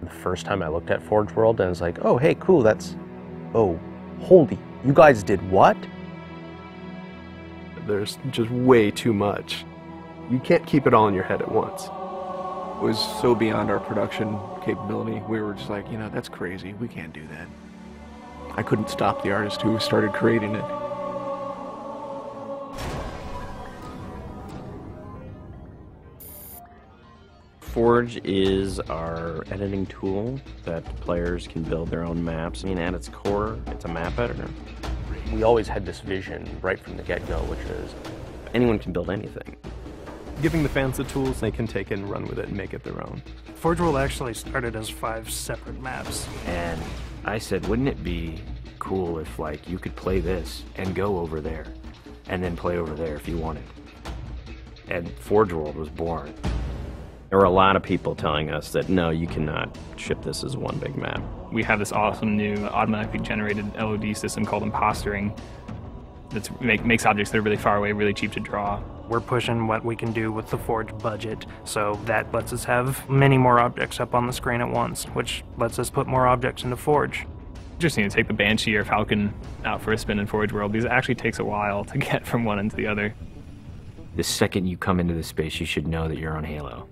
the first time I looked at Forge World, and I was like, oh, hey, cool, oh, holy, you guys did what? There's just way too much. You can't keep it all in your head at once. It was so beyond our production capability. We were just like, you know, that's crazy. We can't do that. I couldn't stop the artist who started creating it. Forge is our editing tool that players can build their own maps. I mean, at its core, it's a map editor. We always had this vision right from the get-go, which is anyone can build anything. Giving the fans the tools, they can take it and run with it and make it their own. Forge World actually started as 5 separate maps. And I said, wouldn't it be cool if, like, you could play this and go over there and then play over there if you wanted? And Forge World was born. There were a lot of people telling us that, no, you cannot ship this as one big map. We have this awesome new automatically generated LOD system called impostering that makes objects that are really far away really cheap to draw. We're pushing what we can do with the Forge budget, so that lets us have many more objects up on the screen at once, which lets us put more objects into Forge. Interesting to take the Banshee or Falcon out for a spin in Forge World, because it actually takes a while to get from one end to the other. The second you come into this space, you should know that you're on Halo.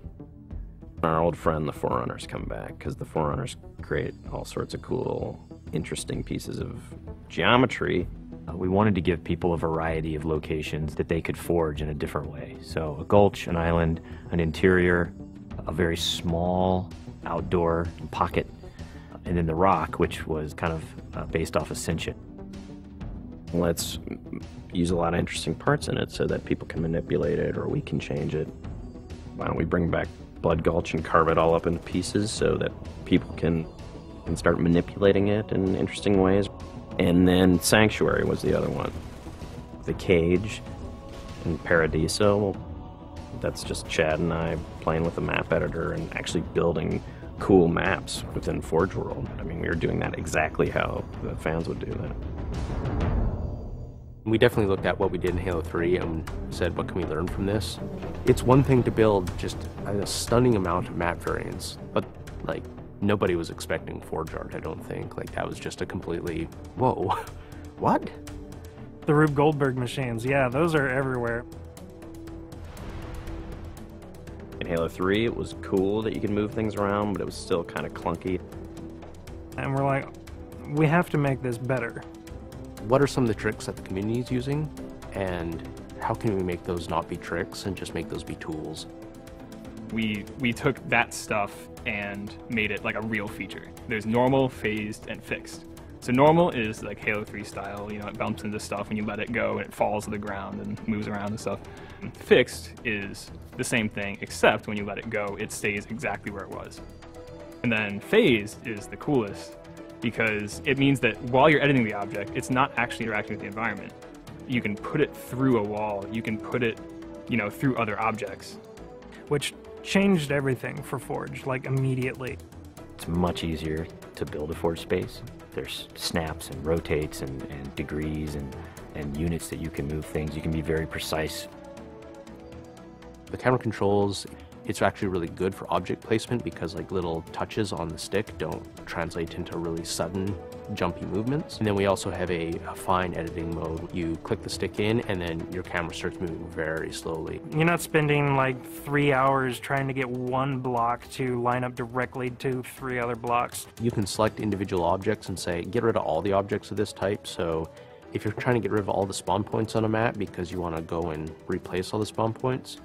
Our old friend, the Forerunners, come back, because the Forerunners create all sorts of cool, interesting pieces of geometry. We wanted to give people a variety of locations that they could forge in a different way. So a gulch, an island, an interior, a very small outdoor pocket, and then the rock, which was kind of based off Ascension. Let's use a lot of interesting parts in it so that people can manipulate it or we can change it. Why don't we bring back Blood Gulch and carve it all up into pieces so that people can start manipulating it in interesting ways. And then Sanctuary was the other one. The Cage and Paradiso, that's just Chad and I playing with a map editor and actually building cool maps within Forge World. I mean, we were doing that exactly how the fans would do that. we definitely looked at what we did in Halo 3 and said, what can we learn from this? It's one thing to build just a stunning amount of map variants, but like nobody was expecting Forge art, I don't think. Like that was just a completely, whoa, what? The Rube Goldberg machines, yeah, those are everywhere. In Halo 3, it was cool that you could move things around, but it was still kind of clunky. And we're like, we have to make this better. What are some of the tricks that the community is using, and how can we make those not be tricks and just make those be tools? We took that stuff and made it like a real feature. There's normal, phased, and fixed. So normal is like Halo 3 style, you know, it bumps into stuff and you let it go and it falls to the ground and moves around and stuff. And fixed is the same thing, except when you let it go, it stays exactly where it was. And then phased is the coolest because it means that while you're editing the object, it's not actually interacting with the environment. You can put it through a wall, you can put it, you know, through other objects. Which changed everything for Forge, like immediately. It's much easier to build a Forge space. There's snaps and rotates and degrees and units that you can move things. You can be very precise. The camera controls, it's actually really good for object placement because like little touches on the stick don't translate into really sudden jumpy movements. And then we also have a fine editing mode. You click the stick in and then your camera starts moving very slowly. You're not spending like 3 hours trying to get one block to line up directly to 3 other blocks. You can select individual objects and say, get rid of all the objects of this type. So if you're trying to get rid of all the spawn points on a map because you want to go and replace all the spawn points,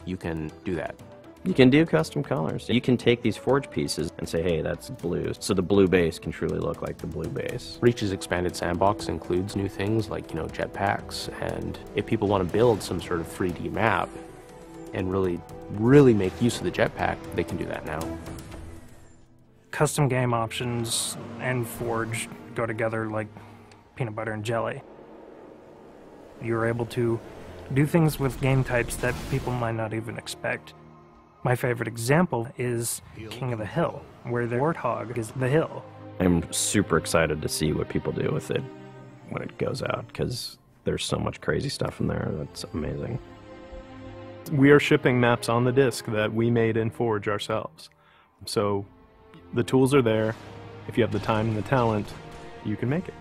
you can do that. You can do custom colors. You can take these Forge pieces and say, hey, that's blue. So the blue base can truly look like the blue base. Reach's expanded sandbox includes new things like, you know, jetpacks. And if people want to build some sort of 3D map and really make use of the jetpack, they can do that now. Custom game options and Forge go together like peanut butter and jelly. You're able to do things with game types that people might not even expect. My favorite example is King of the Hill, where the warthog is the hill. I'm super excited to see what people do with it when it goes out, because there's so much crazy stuff in there that's amazing. We are shipping maps on the disk that we made in Forge ourselves. So The tools are there. If you have the time and the talent, you can make it.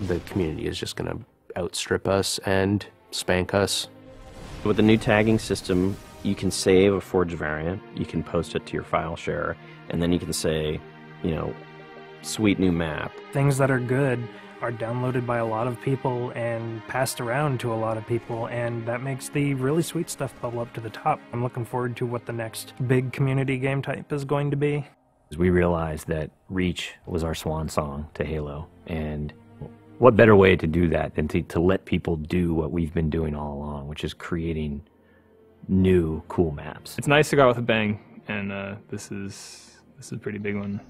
The community is just going to outstrip us and spank us. With the new tagging system, you can save a forged variant, you can post it to your file share, and then you can say, you know, sweet new map. Things that are good are downloaded by a lot of people and passed around to a lot of people, and that makes the really sweet stuff bubble up to the top. I'm looking forward to what the next big community game type is going to be. We realized that Reach was our swan song to Halo, and what better way to do that than to let people do what we've been doing all along, which is creating new cool maps. It's nice to go out with a bang, and this is a pretty big one.